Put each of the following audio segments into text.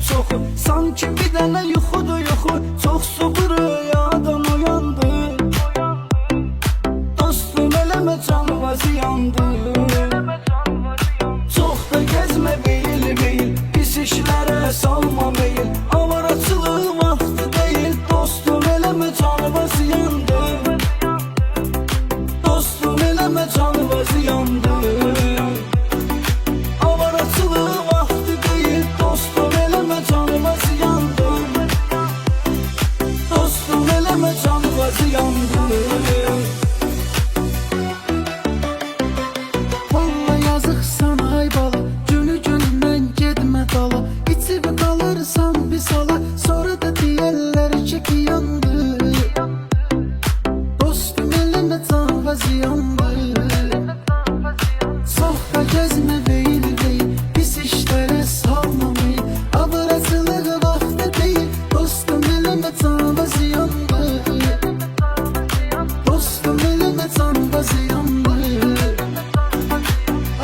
çoxu. Sanki bir dənə yuxudur yuxu, çox suğu rüyadan uyandı. Dostum eləmə canıma ziyandı. Çox da gezmə beyil beyil, pis işlərə salma meyil. Avaraçılıq vaxtı deyil, dostum eləmə canıma ziyandı. Dostum eləmə canıma ziyandı. Avaraçılıq vaxtı deyil, dostum eləmə canıma ziyandı. Dostum eləmə canıma ziyandı. Valla yazıq sana ay bala, günü günündən gedmə dala. İçib qalırsan bir sala, sonra da deyərlər ki yandı. Dostum eləmə canıma ziyandı. Çox da gezmə beyil beyil, pis işlərə salma meyil. Avaraçılıq vaxtı deyil, dostum eləmə canıma ziyandı. Dostum eləmə canıma ziyandı.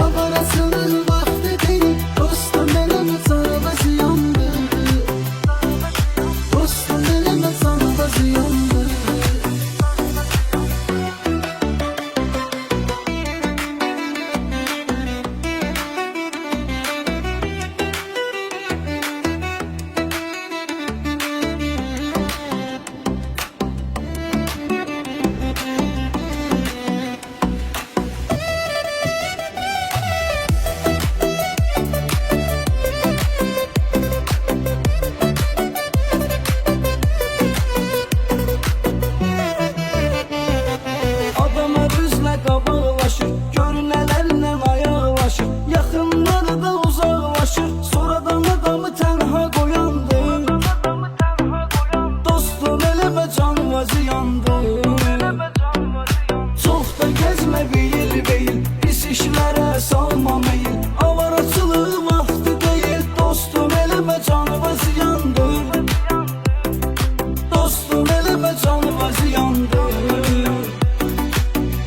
Avaraçılıq vaxtı deyil, dostum eləmə canıma ziyandı. Dostum eləmə canıma ziyandı. Adamlar üzlə qabaqlaşır, görünələrlə ayaqlaşır. Yaxınları da uzaqlaşır, sonradan adamı tənha qoyandı. Dostum eləmə canıma ziyandı. Çox da gezmə beyil beyil, pis işlərə salma meyil. Avaraçılıq vaxtı deyil, dostum eləmə canıma ziyandı. Dostum eləmə canıma ziyandı.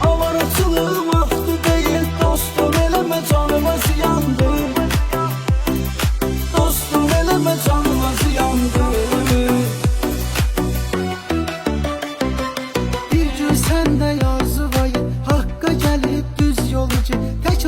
Avaraçılıq vaxtı deyil, dostum eləmə canıma ziyandı. Dostum eləmə canıma ziyandı. Bir gün səndə yazı var, haqqa gəlib düz yolu get. Tək